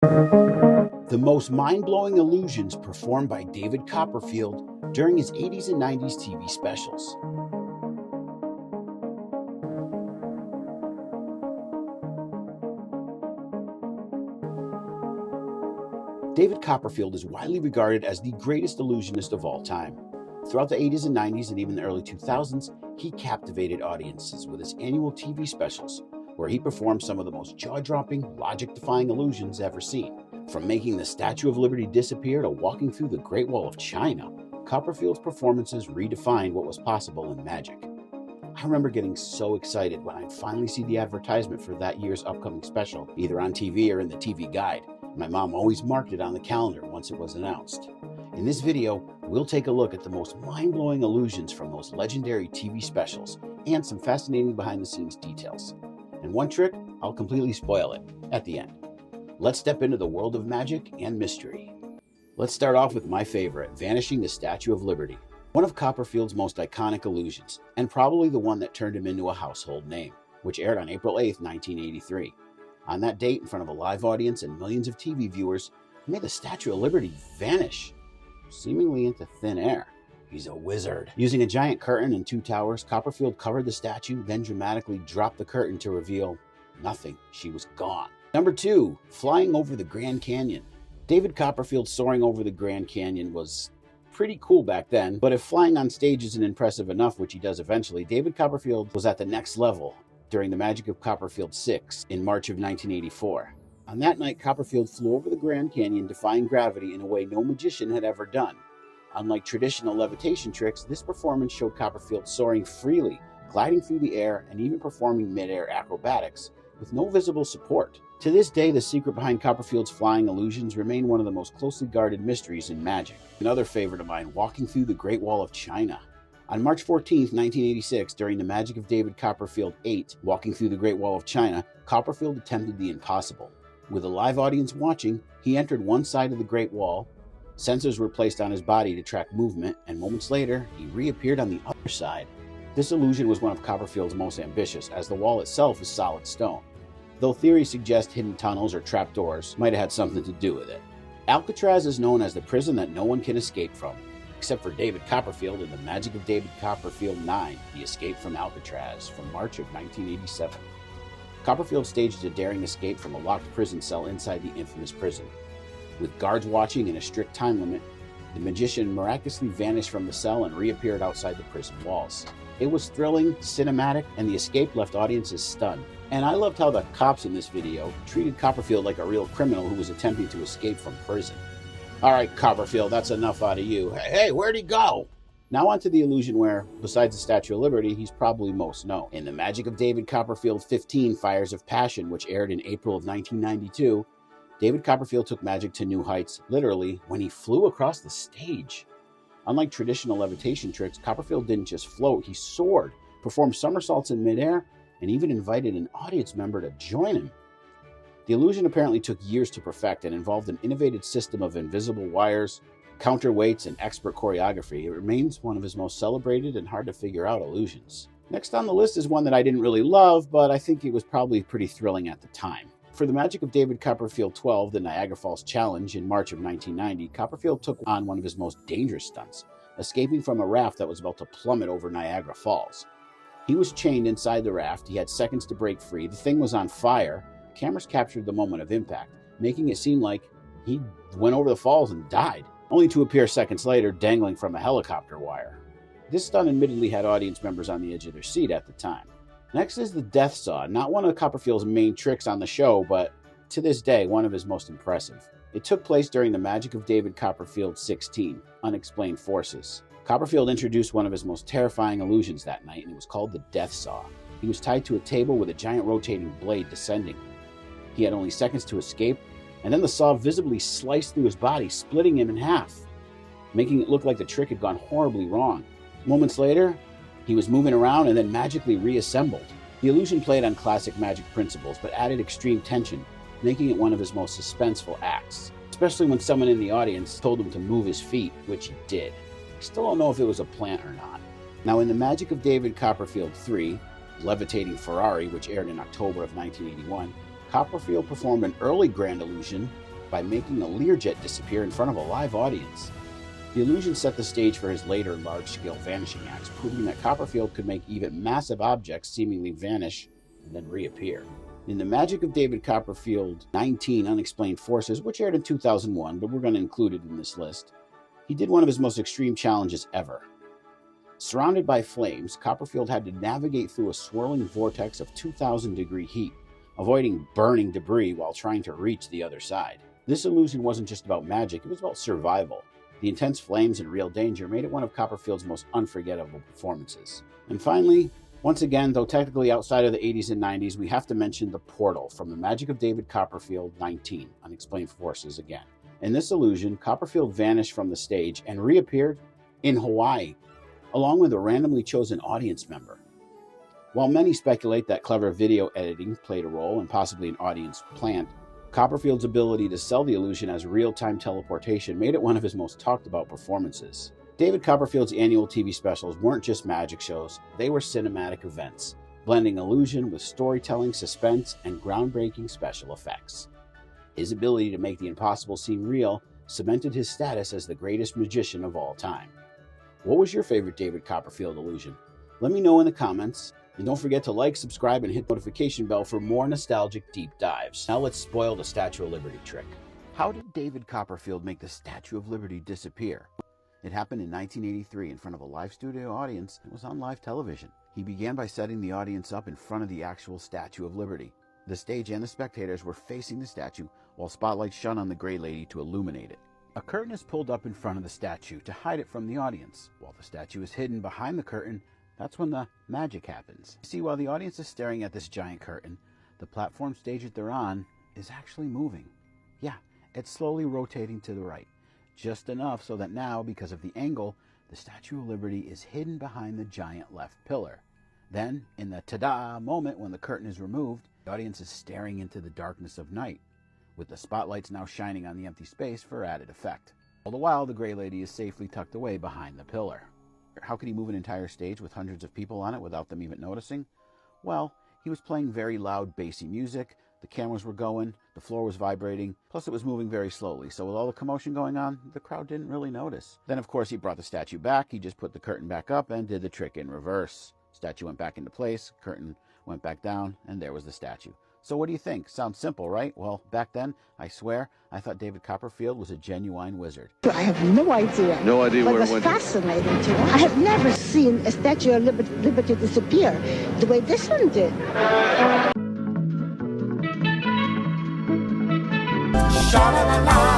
The most mind-blowing illusions performed by David Copperfield during his 80s and 90s TV specials. David Copperfield is widely regarded as the greatest illusionist of all time. Throughout the 80s and 90s and even the early 2000s, he captivated audiences with his annual TV specials, where he performed some of the most jaw-dropping, logic-defying illusions ever seen. From making the Statue of Liberty disappear to walking through the Great Wall of China, Copperfield's performances redefined what was possible in magic. I remember getting so excited when I'd finally see the advertisement for that year's upcoming special, either on TV or in the TV guide. My mom always marked it on the calendar once it was announced. In this video, we'll take a look at the most mind-blowing illusions from those legendary TV specials and some fascinating behind-the-scenes details. And one trick, I'll completely spoil it at the end. Let's step into the world of magic and mystery. Let's start off with my favorite, Vanishing, the Statue of Liberty. One of Copperfield's most iconic illusions, and probably the one that turned him into a household name, which aired on April 8, 1983. On that date, in front of a live audience and millions of TV viewers, he made the Statue of Liberty vanish, seemingly into thin air. He's a wizard. Using a giant curtain and two towers, Copperfield covered the statue, then dramatically dropped the curtain to reveal nothing. She was gone. Number 2, flying over the Grand Canyon. David Copperfield soaring over the Grand Canyon was pretty cool back then, but if flying on stage isn't impressive enough, which he does eventually, David Copperfield was at the next level during the Magic of Copperfield 6 in March of 1984. On that night, Copperfield flew over the Grand Canyon, defying gravity in a way no magician had ever done. Unlike traditional levitation tricks, this performance showed Copperfield soaring freely, gliding through the air, and even performing mid-air acrobatics with no visible support. To this day, the secret behind Copperfield's flying illusions remain one of the most closely guarded mysteries in magic. Another favorite of mine, walking through the Great Wall of China. On March 14, 1986, during the Magic of David Copperfield 8, Walking Through the Great Wall of China, Copperfield attempted the impossible. With a live audience watching, he entered one side of the Great Wall. Sensors were placed on his body to track movement, and moments later, he reappeared on the other side. This illusion was one of Copperfield's most ambitious, as the wall itself is solid stone, though theories suggest hidden tunnels or trapdoors might have had something to do with it. Alcatraz is known as the prison that no one can escape from, except for David Copperfield in the Magic of David Copperfield 9, The Escape from Alcatraz, from March of 1987. Copperfield staged a daring escape from a locked prison cell inside the infamous prison. With guards watching and a strict time limit, the magician miraculously vanished from the cell and reappeared outside the prison walls. It was thrilling, cinematic, and the escape left audiences stunned. And I loved how the cops in this video treated Copperfield like a real criminal who was attempting to escape from prison. All right, Copperfield, that's enough out of you. Hey, where'd he go? Now on to the illusion where, besides the Statue of Liberty, he's probably most known. In the Magic of David Copperfield 15, Fires of Passion, which aired in April of 1992, David Copperfield took magic to new heights, literally, when he flew across the stage. Unlike traditional levitation tricks, Copperfield didn't just float, he soared, performed somersaults in midair, and even invited an audience member to join him. The illusion apparently took years to perfect and involved an innovative system of invisible wires, counterweights, and expert choreography. It remains one of his most celebrated and hard to figure out illusions. Next on the list is one that I didn't really love, but I think it was probably pretty thrilling at the time. For the Magic of David Copperfield 12, the Niagara Falls Challenge, in March of 1990, Copperfield took on one of his most dangerous stunts, escaping from a raft that was about to plummet over Niagara Falls. He was chained inside the raft, he had seconds to break free, the thing was on fire. Cameras captured the moment of impact, making it seem like he went over the falls and died, only to appear seconds later dangling from a helicopter wire. This stunt admittedly had audience members on the edge of their seat at the time. Next is the Death Saw, not one of Copperfield's main tricks on the show, but to this day, one of his most impressive. It took place during the Magic of David Copperfield 16, Unexplained Forces. Copperfield introduced one of his most terrifying illusions that night, and it was called the Death Saw. He was tied to a table with a giant rotating blade descending. He had only seconds to escape, and then the saw visibly sliced through his body, splitting him in half, making it look like the trick had gone horribly wrong. Moments later, he was moving around and then magically reassembled. The illusion played on classic magic principles, but added extreme tension, making it one of his most suspenseful acts, especially when someone in the audience told him to move his feet, which he did. I still don't know if it was a plant or not. Now, in the Magic of David Copperfield 3, Levitating Ferrari, which aired in October of 1981, Copperfield performed an early grand illusion by making a Learjet disappear in front of a live audience. The illusion set the stage for his later large-scale vanishing acts, proving that Copperfield could make even massive objects seemingly vanish and then reappear. In The Magic of David Copperfield 19 Unexplained Forces, which aired in 2001, but we're going to include it in this list, he did one of his most extreme challenges ever. Surrounded by flames, Copperfield had to navigate through a swirling vortex of 2,000-degree heat, avoiding burning debris while trying to reach the other side. This illusion wasn't just about magic, it was about survival. The intense flames and real danger made it one of Copperfield's most unforgettable performances. And finally, once again, though technically outside of the 80s and 90s, we have to mention The Portal from The Magic of David Copperfield 19 Unexplained Forces again. In this illusion, Copperfield vanished from the stage and reappeared in Hawaii, along with a randomly chosen audience member. While many speculate that clever video editing played a role and possibly an audience plant, Copperfield's ability to sell the illusion as real-time teleportation made it one of his most talked-about performances. David Copperfield's annual TV specials weren't just magic shows, they were cinematic events, blending illusion with storytelling, suspense, and groundbreaking special effects. His ability to make the impossible seem real cemented his status as the greatest magician of all time. What was your favorite David Copperfield illusion? Let me know in the comments. And don't forget to like, subscribe, and hit the notification bell for more nostalgic deep dives. Now let's spoil the Statue of Liberty trick. How did David Copperfield make the Statue of Liberty disappear? It happened in 1983 in front of a live studio audience. It was on live television. He began by setting the audience up in front of the actual Statue of Liberty. The stage and the spectators were facing the statue, while spotlights shone on the Gray Lady to illuminate it. A curtain is pulled up in front of the statue to hide it from the audience. While the statue is hidden behind the curtain, that's when the magic happens. You see, while the audience is staring at this giant curtain, the platform stage that they're on is actually moving. Yeah, it's slowly rotating to the right, just enough so that now, because of the angle, the Statue of Liberty is hidden behind the giant left pillar. Then, in the ta-da moment when the curtain is removed, the audience is staring into the darkness of night, with the spotlights now shining on the empty space for added effect. All the while, the Gray Lady is safely tucked away behind the pillar. How could he move an entire stage with hundreds of people on it without them even noticing? Well, he was playing very loud, bassy music, the cameras were going, the floor was vibrating, plus it was moving very slowly, so with all the commotion going on, the crowd didn't really notice. Then, of course, he brought the statue back, he just put the curtain back up and did the trick in reverse. Statue went back into place, curtain went back down, and there was the statue. So what do you think? Sounds simple, right? Well, back then, I swear, I thought David Copperfield was a genuine wizard. I have no idea. No idea but where it it was went. fascinating to watch. I have never seen a Statue of Liberty disappear the way this one did. Sha-la-la-la.